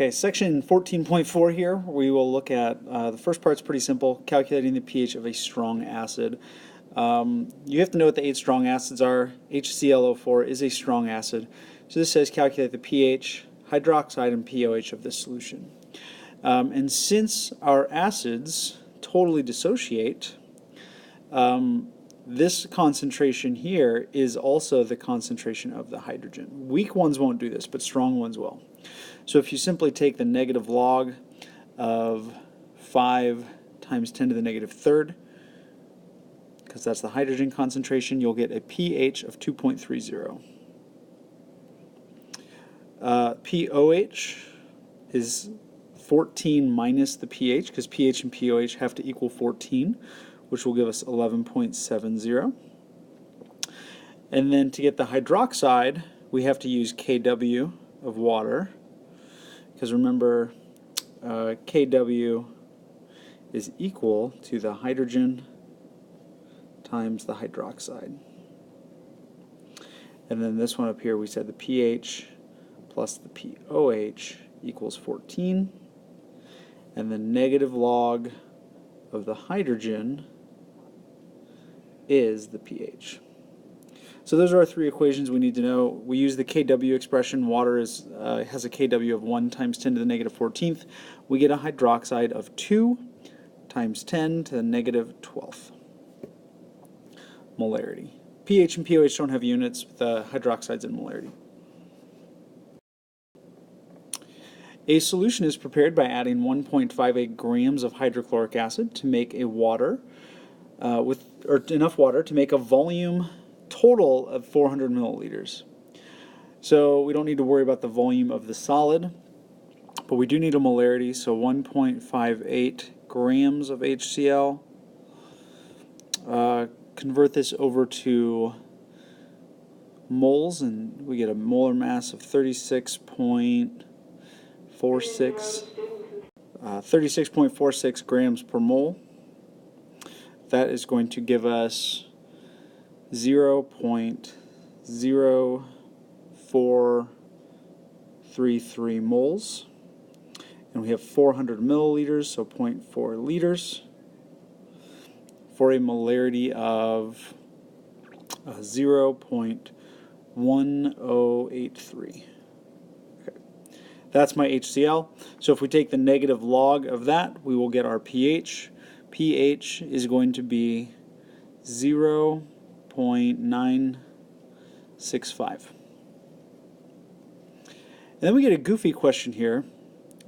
Okay, section 14.4 here, we will look at, the first part's pretty simple, calculating the pH of a strong acid. You have to know what the 8 strong acids are. HClO4 is a strong acid. So this says calculate the pH, hydroxide, and pOH of this solution. And since our acids totally dissociate, this concentration here is also the concentration of the hydrogen. Weak ones won't do this, but strong ones will. So if you simply take the negative log of 5 times 10 to the negative third, because that's the hydrogen concentration, you'll get a pH of 2.30. pOH is 14 minus the pH, because pH and pOH have to equal 14, which will give us 11.70. And then to get the hydroxide, we have to use kW of water, because remember, kW is equal to the hydrogen times the hydroxide. And then this one up here, we said the pH plus the pOH equals 14. And the negative log of the hydrogen is the pH. So those are our 3 equations we need to know. We use the kW expression. Water has a kW of 1 times 10 to the negative 14th. We get a hydroxide of 2 times 10 to the negative 12th molarity. pH and pOH don't have units, but the hydroxide's in molarity. A solution is prepared by adding 1.58 grams of hydrochloric acid to make a water, enough water to make a volume total of 400 milliliters. So we don't need to worry about the volume of the solid, but we do need a molarity, so 1.58 grams of HCl. Convert this over to moles, and we get a molar mass of 36.46 grams per mole. That is going to give us 0.0433 moles, and we have 400 milliliters, so 0.4 liters, for a molarity of 0.1083. Okay. That's my HCl. So if we take the negative log of that, we will get our pH. pH is going to be 0.965. And then we get a goofy question here.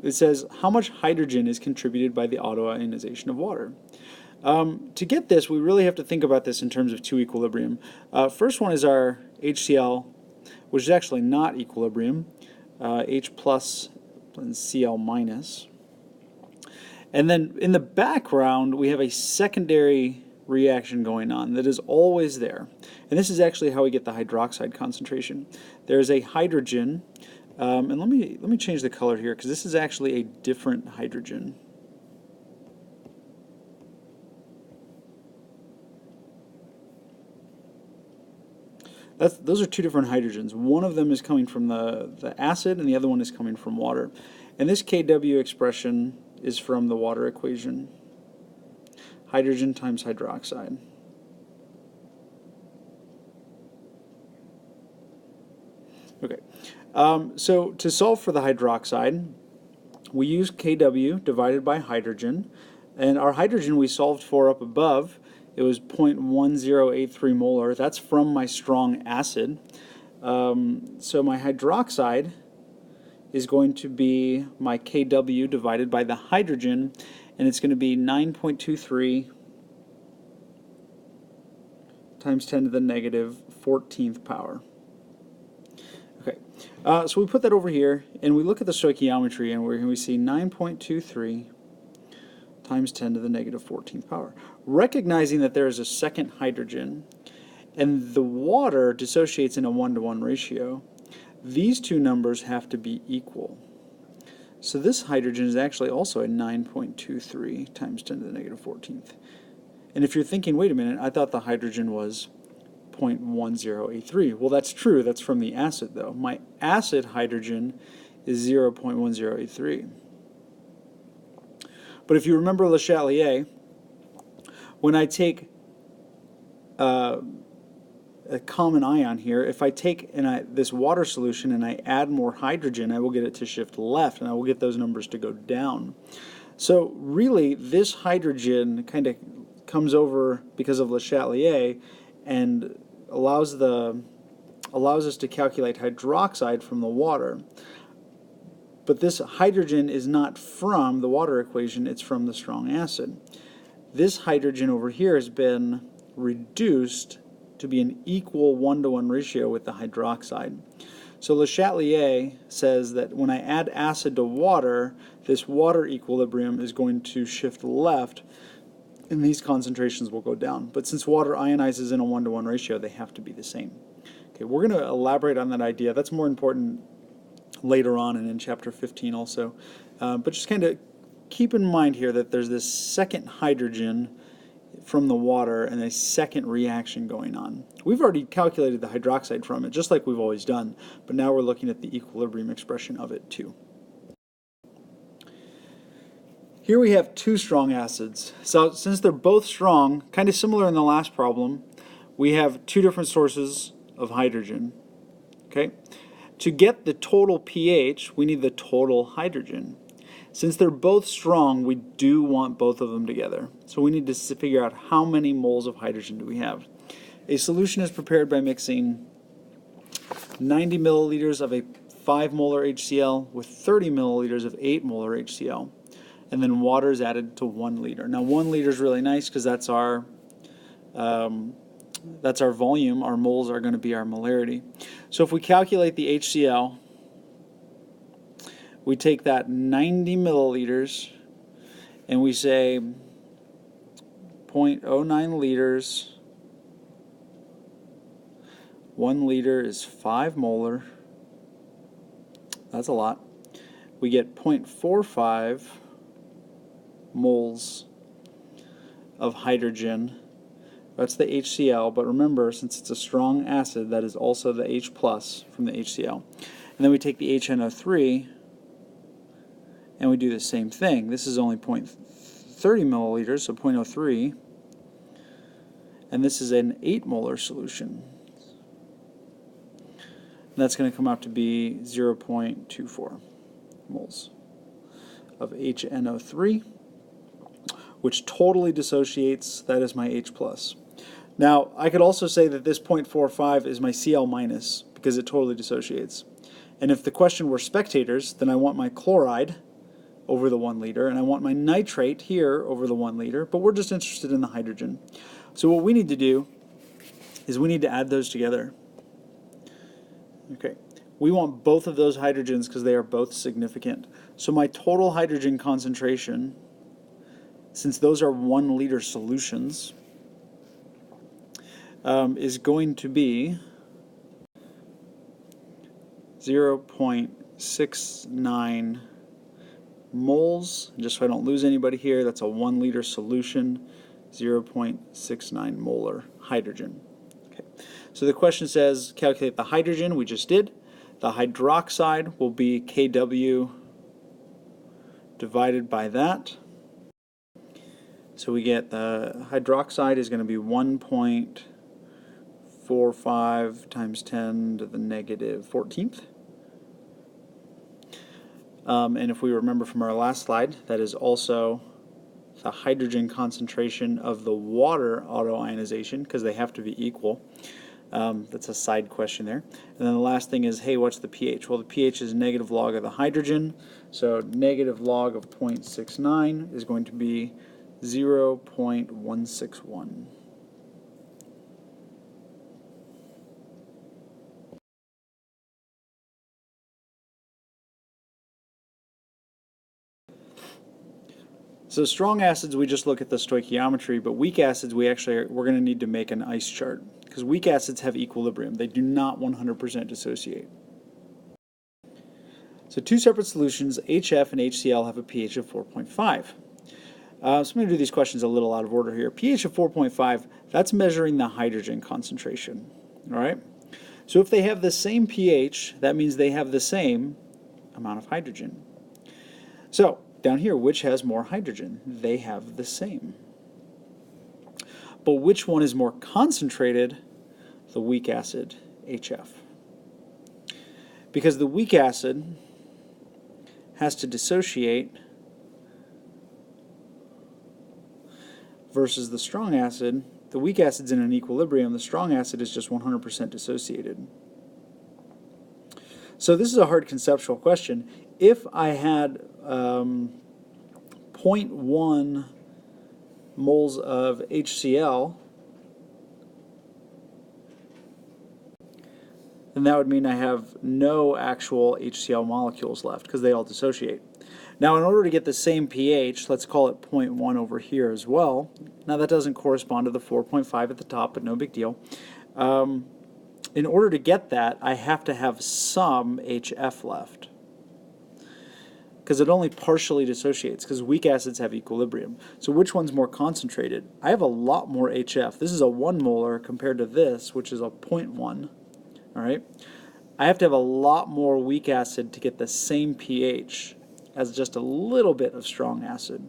It says, how much hydrogen is contributed by the autoionization of water? To get this, we really have to think about this in terms of 2 equilibrium. First one is our HCl, which is actually not equilibrium, H plus and Cl minus. And then in the background, we have a secondary reaction going on that is always there. And this is actually how we get the hydroxide concentration. There's a hydrogen, and let me change the color here, because this is actually a different hydrogen. Those are 2 different hydrogens. One of them is coming from the acid, and the other one is coming from water. And this kW expression is from the water equation. Hydrogen times hydroxide. Okay, so to solve for the hydroxide, we use kW divided by hydrogen, and our hydrogen we solved for up above. It was 0.1083 molar. That's from my strong acid. So my hydroxide is going to be my kW divided by the hydrogen, and it's going to be 9.23 times 10 to the negative 14th power. Okay, so we put that over here, and we look at the stoichiometry, and we see 9.23 times 10 to the negative 14th power. Recognizing that there is a second hydrogen, and the water dissociates in a 1-to-1 ratio, these 2 numbers have to be equal. So this hydrogen is actually also a 9.23 times 10 to the negative 14th. And if you're thinking, wait a minute, I thought the hydrogen was 0.1083. Well, that's true. That's from the acid, though. My acid hydrogen is 0.1083. But if you remember Le Chatelier, when I take a common ion here, if I take this water solution and I add more hydrogen, I will get it to shift left, and I will get those numbers to go down. So really, this hydrogen kind of comes over because of Le Chatelier and allows us to calculate hydroxide from the water. But this hydrogen is not from the water equation, it's from the strong acid. This hydrogen over here has been reduced to be an equal 1-to-1 ratio with the hydroxide. So Le Chatelier says that when I add acid to water, this water equilibrium is going to shift left, and these concentrations will go down. But since water ionizes in a 1-to-1 ratio, they have to be the same. Okay, we're going to elaborate on that idea. That's more important later on and in chapter 15 also. But just kind of keep in mind here that there's this second hydrogen from the water and a second reaction going on. We've already calculated the hydroxide from it, just like we've always done, but now we're looking at the equilibrium expression of it too. Here we have two strong acids. So since they're both strong, kind of similar in the last problem, we have two different sources of hydrogen. Okay? To get the total pH, we need the total hydrogen. Since they're both strong, we do want both of them together. So we need to figure out how many moles of hydrogen do we have. A solution is prepared by mixing 90 milliliters of a 5 molar HCl with 30 milliliters of 8 molar HCl. And then water is added to 1 liter. Now 1 liter is really nice because that's our volume. Our moles are going to be our molarity. So if we calculate the HCl, we take that 90 milliliters and we say 0.09 liters. 1 liter is 5 molar. That's a lot. We get 0.45 moles of hydrogen. That's the HCl, but remember, since it's a strong acid, that is also the H plus from the HCl. And then we take the HNO3 and we do the same thing. This is only 0.30 milliliters, so 0.03, and this is an 8 molar solution. And that's going to come out to be 0.24 moles of HNO3, which totally dissociates. That is my H plus. Now, I could also say that this 0.45 is my Cl minus because it totally dissociates. And if the question were spectators, then I want my chloride over the 1 liter, and I want my nitrate here over the 1 liter, but we're just interested in the hydrogen. So what we need to do is we need to add those together. Okay, we want both of those hydrogens because they are both significant. So my total hydrogen concentration, since those are 1 liter solutions, is going to be 0.69 moles. Just so I don't lose anybody here, that's a 1 liter solution, 0.69 molar hydrogen. Okay. So the question says calculate the hydrogen. We just did. The hydroxide will be Kw divided by that. So we get the hydroxide is going to be 1.45 times 10 to the negative 14th. And if we remember from our last slide, that is also the hydrogen concentration of the water autoionization because they have to be equal. That's a side question there. And then the last thing is, hey, what's the pH? Well, the pH is negative log of the hydrogen. So negative log of 0.69 is going to be 0.161. So strong acids, we just look at the stoichiometry, but weak acids, we're going to need to make an ice chart because weak acids have equilibrium. They do not 100% dissociate. So two separate solutions, HF and HCl, have a pH of 4.5. So I'm going to do these questions a little out of order here. pH of 4.5, that's measuring the hydrogen concentration. All right? So if they have the same pH, that means they have the same amount of hydrogen. So down here, which has more hydrogen? They have the same. But which one is more concentrated? The weak acid, HF. Because the weak acid has to dissociate versus the strong acid. The weak acid's in an equilibrium, the strong acid is just 100% dissociated. So this is a hard conceptual question. If I had 0.1 moles of HCl, then that would mean I have no actual HCl molecules left because they all dissociate. Now in order to get the same pH, let's call it 0.1 over here as well. Now that doesn't correspond to the 4.5 at the top, but no big deal. In order to get that, I have to have some HF left, because it only partially dissociates, because weak acids have equilibrium. So which one's more concentrated? I have a lot more HF. This is a 1 molar compared to this, which is a 0.1. All right? I have to have a lot more weak acid to get the same pH as just a little bit of strong acid.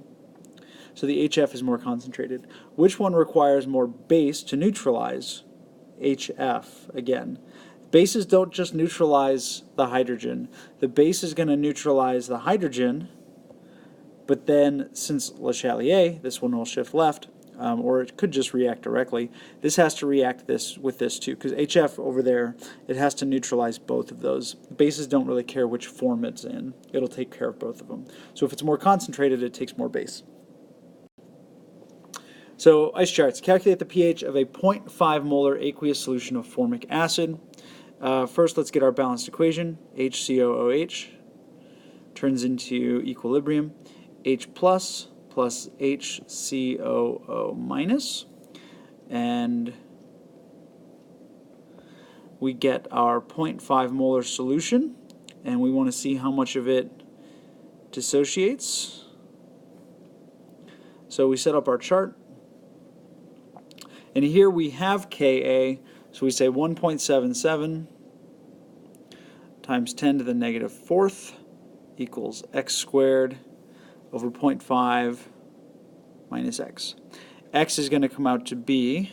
So the HF is more concentrated. Which one requires more base to neutralize? HF again. Bases don't just neutralize the hydrogen. The base is going to neutralize the hydrogen, but then since Le Chatelier, this one will shift left, or it could just react directly. This has to react with this too, because HF over there, it has to neutralize both of those. Bases don't really care which form it's in. It'll take care of both of them. So if it's more concentrated, it takes more base. So ice charts. Calculate the pH of a 0.5 molar aqueous solution of formic acid. First, let's get our balanced equation. HCOOH turns into equilibrium. H plus HCOO minus. And we get our 0.5 molar solution. And we want to see how much of it dissociates. So we set up our chart. And here we have Ka, so we say 1.77 times 10 to the negative fourth equals x squared over 0.5 minus x. X is going to come out to be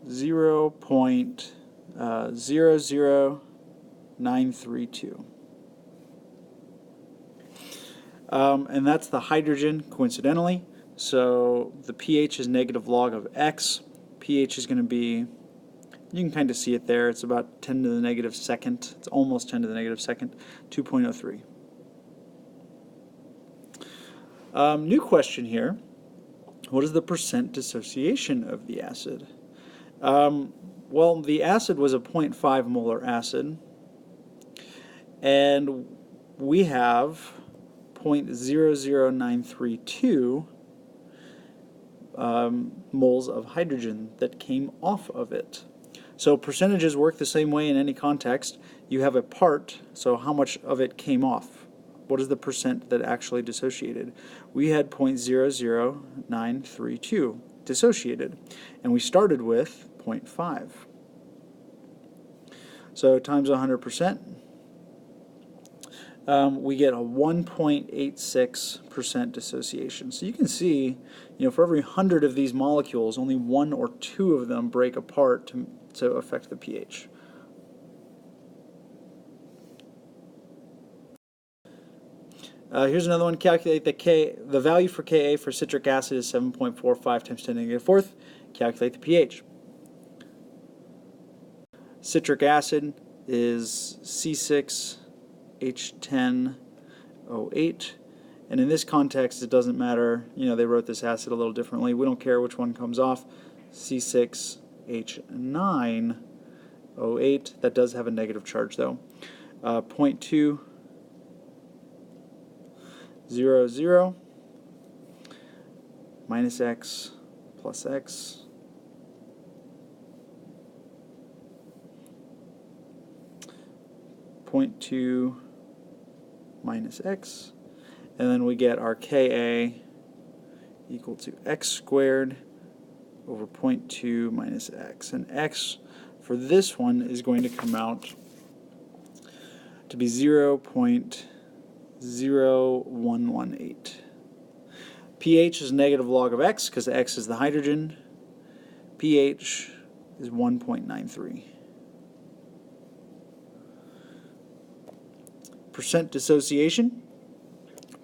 0.00932. And that's the hydrogen, coincidentally. So the pH is negative log of x. pH is going to be, you can kind of see it there, it's about 10 to the negative second. It's almost 10 to the negative second, 2.03. New question here. What is the percent dissociation of the acid? Well, the acid was a 0.5 molar acid, and we have 0.00932 moles of hydrogen that came off of it. So percentages work the same way in any context. You have a part, so how much of it came off? What is the percent that actually dissociated? We had 0.00932 dissociated, and we started with 0.5. So times 100%. We get a 1.86% dissociation. So you can see, for every 100 of these molecules, only 1 or 2 of them break apart to affect the pH. Here's another one. Calculate the value for Ka for citric acid is 7.45 times 10 to the negative fourth. Calculate the pH. Citric acid is C6H10O8, and in this context it doesn't matter, they wrote this acid a little differently. We don't care which one comes off. C6H9O8, that does have a negative charge though. 0.200 minus x plus x. 0.2 minus x, and then we get our Ka equal to x squared over 0.2 minus x. And x for this one is going to come out to be 0.0118. pH is negative log of X because X is the hydrogen. pH is 1.93. Percent dissociation,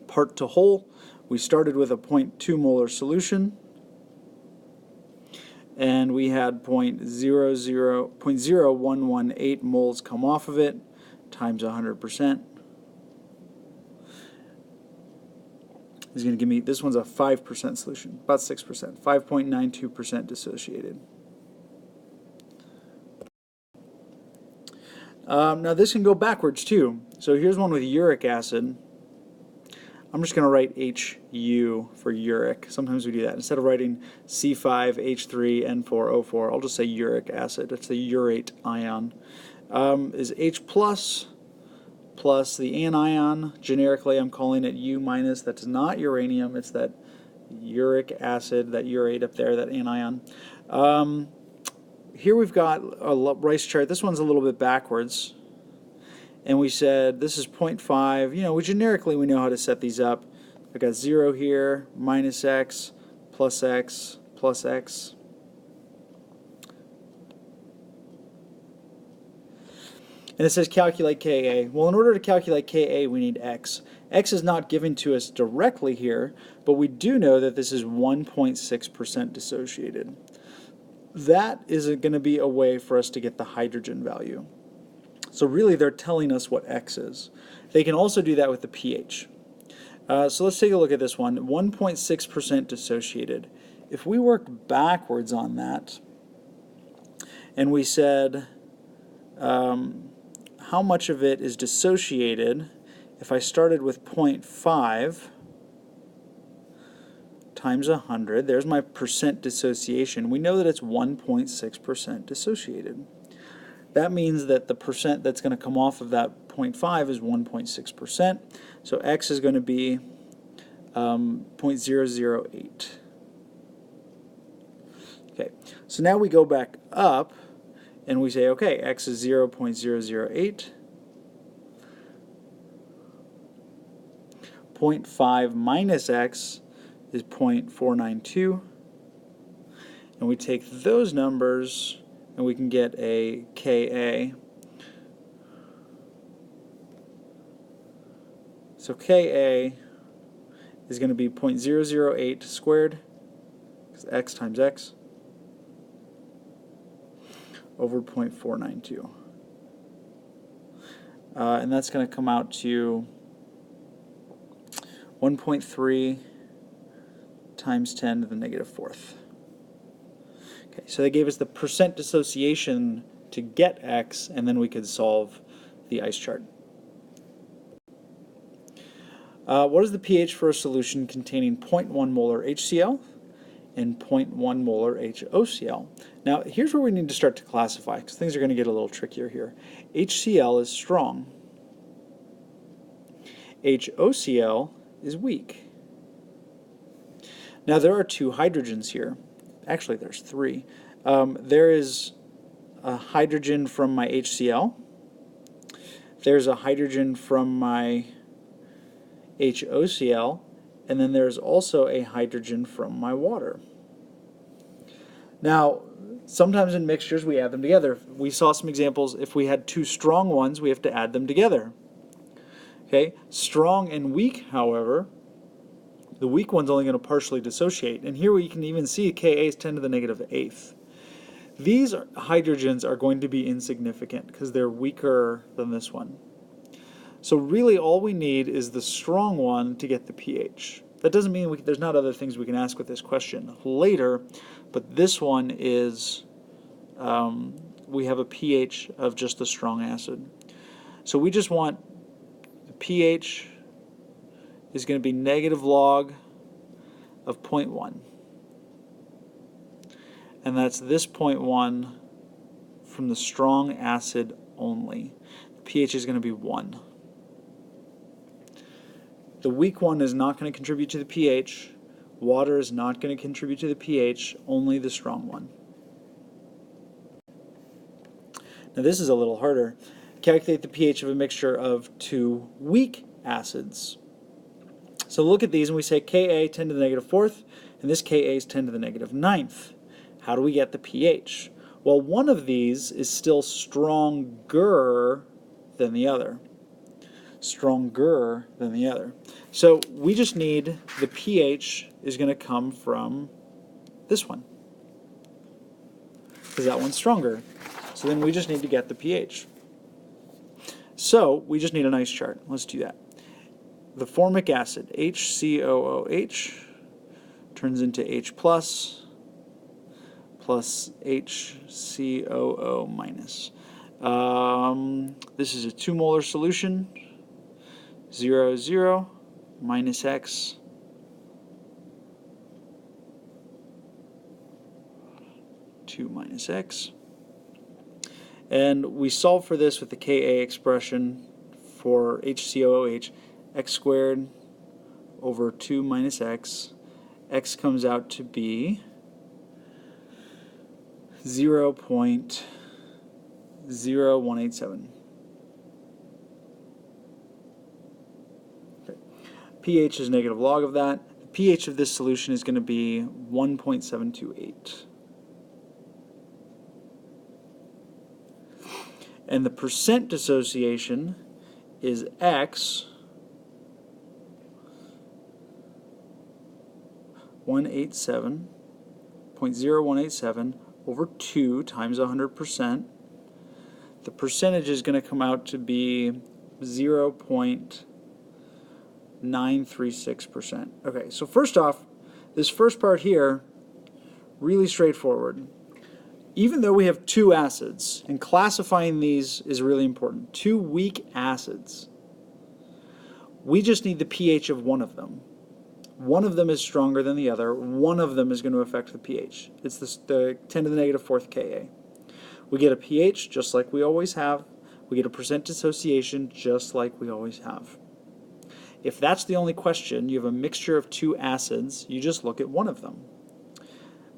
part to whole. We started with a 0.2 molar solution, and we had 0.0118 moles come off of it, times 100%. Is going to give me, this one's a 5% solution, about 6%, 5.92% dissociated. Now this can go backwards too. So here's one with uric acid. I'm just going to write HU for uric. Sometimes we do that. Instead of writing C5H3N4O4, I'll just say uric acid. It's the urate ion. Is H plus the anion. Generically, I'm calling it U minus. That's not uranium. It's that uric acid, that urate up there, that anion. Here we've got a rice chart. This one's a little bit backwards. And we said this is 0.5. You know, we know how to set these up. I've got 0 here, minus X, plus X, plus X. And it says calculate Ka. Well, in order to calculate Ka, we need X. X is not given to us directly here, but we do know that this is 1.6% dissociated. That is going to be a way for us to get the hydrogen value. So really, they're telling us what X is. They can also do that with the pH. So let's take a look at this one. 1.6% dissociated. If we work backwards on that, and we said how much of it is dissociated, if I started with 0.5 times 100, there's my percent dissociation. We know that it's 1.6% dissociated. That means that the percent that's going to come off of that 0.5 is 1.6%. So X is going to be 0.008. Okay, so now we go back up and we say, okay, X is 0.008. 0.5 minus X is 0.492. And we take those numbers and we can get a Ka. So Ka is going to be 0.008 squared, because X times X, over 0.492. And that's going to come out to 1.3 times 10 to the negative fourth. Okay, so they gave us the percent dissociation to get X, and then we could solve the ice chart. What is the pH for a solution containing 0.1 molar HCl and 0.1 molar HOCl? Now, here's where we need to start to classify, because things are going to get a little trickier here. HCl is strong. HOCl is weak. Now, there are two hydrogens here. Actually, there's three. There is a hydrogen from my HCl. There's a hydrogen from my HOCl. And then there's also a hydrogen from my water. Now, sometimes in mixtures we add them together. We saw some examples. If we had two strong ones, we have to add them together. Okay, strong and weak, however, the weak one's only going to partially dissociate. And here we can even see Ka is 10 to the negative eighth. These hydrogens are going to be insignificant because they're weaker than this one. So really all we need is the strong one to get the pH. That doesn't mean there's not other things we can ask with this question later, but this one is, we have a pH of just the strong acid. So we just want the pH is going to be negative log of 0.1. And that's this 0.1 from the strong acid only. The pH is going to be 1. The weak one is not going to contribute to the pH. Water is not going to contribute to the pH, only the strong one. Now this is a little harder. Calculate the pH of a mixture of two weak acids. So look at these and we say Ka 10 to the negative fourth, and this Ka is 10 to the negative ninth. How do we get the pH? Well, one of these is still stronger than the other. Stronger than the other. So we just need the pH is going to come from this one, because that one's stronger. So then we just need to get the pH. So we just need an ice chart. Let's do that. The formic acid, HCOOH, turns into H plus HCOO minus. This is a 2 molar solution. 0, 0, minus X, 2 minus X. And we solve for this with the Ka expression for HCOOH, X squared over 2 minus X. X comes out to be 0.0187. pH is negative log of that. The pH of this solution is going to be 1.728. And the percent dissociation is X 0.0187 over 2 times 100%. The percentage is going to come out to be 0.936%. Okay, so first off, this first part here, really straightforward. Even though we have two acids, and classifying these is really important, two weak acids, we just need the pH of one of them. One of them is stronger than the other. One of them is going to affect the pH. It's the 10 to the negative fourth Ka. We get a pH just like we always have. We get a percent dissociation just like we always have. If that's the only question, you have a mixture of two acids, you just look at one of them.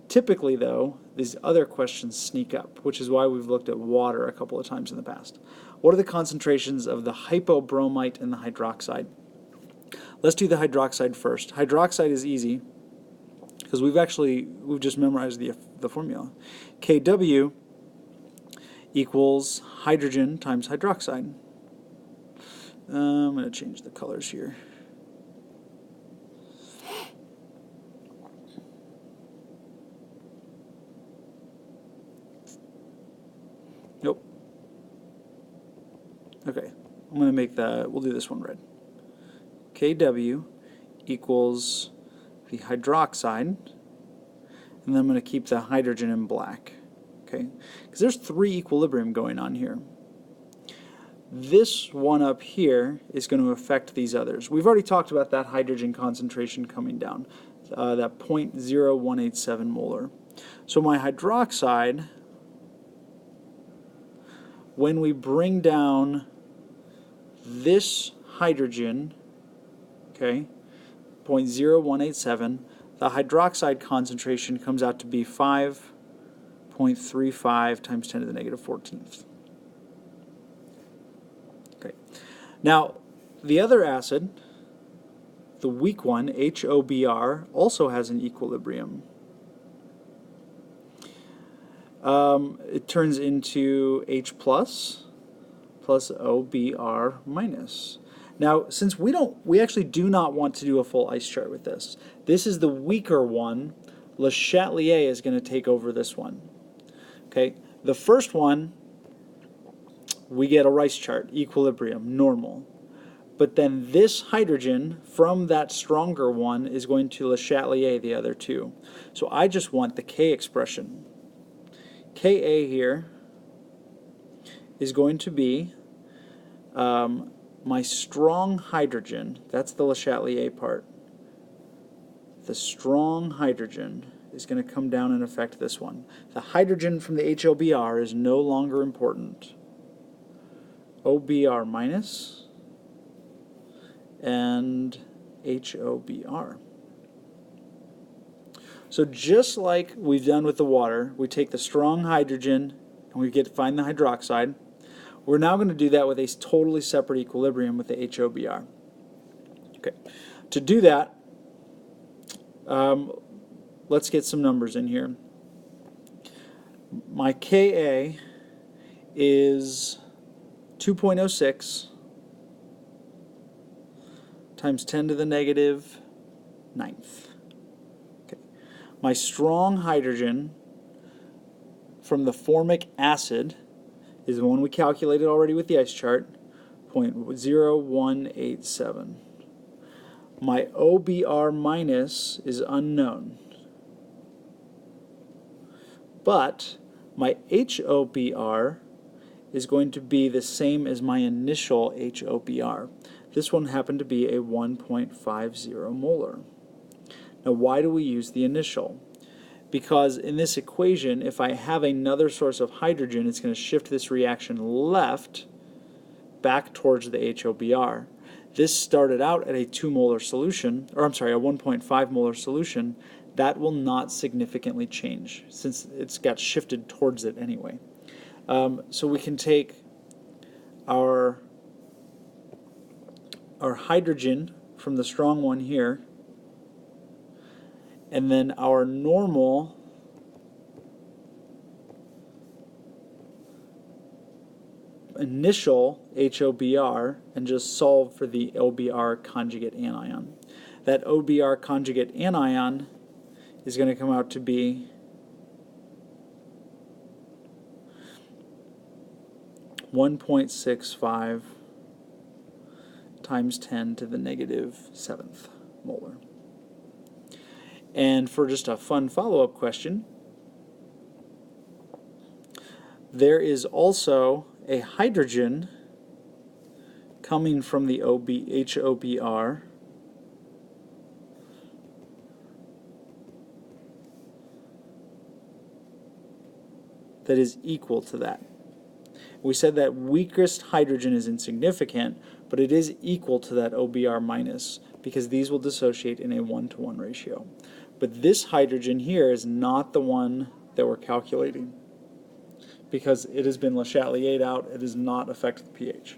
Typically, though, these other questions sneak up, which is why we've looked at water a couple of times in the past. What are the concentrations of the hypobromite and the hydroxide? Let's do the hydroxide first. Hydroxide is easy because we've just memorized the formula. Kw equals hydrogen times hydroxide. I'm going to change the colors here. Nope. Okay, I'm going to make we'll do this one red. Kw equals the hydroxide, and then I'm going to keep the hydrogen in black. Okay, because there's 3 equilibrium going on here. This one up here is going to affect these others. We've already talked about that hydrogen concentration coming down, that 0.0187 molar. So my hydroxide, when we bring down this hydrogen, okay, 0.0187, the hydroxide concentration comes out to be 5.35 times 10 to the negative 14th. Okay. Now, the other acid, the weak one, HOBr, also has an equilibrium. It turns into H plus OBr minus. Now, since we actually do not want to do a full ice chart with this. This is the weaker one. Le Chatelier is going to take over this one. Okay, the first one, we get a rice chart, equilibrium, normal. But then this hydrogen from that stronger one is going to Le Chatelier the other two. So I just want the K expression. Ka here is going to be my strong hydrogen. That's the Le Chatelier part. The strong hydrogen is going to come down and affect this one. The hydrogen from the HOBr is no longer important. OBr minus and HOBr. So just like we've done with the water, we take the strong hydrogen and we get to find the hydroxide. We're now going to do that with a totally separate equilibrium with the HOBr. Okay, to do that, let's get some numbers in here. My Ka is 2.06 times 10 to the negative ninth. Okay. My strong hydrogen from the formic acid is the one we calculated already with the ice chart, 0.0187. My OBr minus is unknown, but my HOBr is going to be the same as my initial HOBr. This one happened to be a 1.50 molar. Now, why do we use the initial? Because in this equation, if I have another source of hydrogen, it's going to shift this reaction left back towards the HOBr. This started out at a 2 molar solution, or I'm sorry, a 1.5 molar solution. That will not significantly change since it's got shifted towards it anyway. So we can take our hydrogen from the strong one here, and then our normal initial HOBr, and just solve for the OBr conjugate anion. That OBr conjugate anion is going to come out to be 1.65 times 10 to the negative 7th molar. And for just a fun follow-up question, there is also a hydrogen coming from the HOBr that is equal to that. We said that weakest hydrogen is insignificant, but it is equal to that OBr minus because these will dissociate in a 1-to-1 ratio. But this hydrogen here is not the one that we're calculating because it has been Le Chatelier'd out. It does not affect the pH.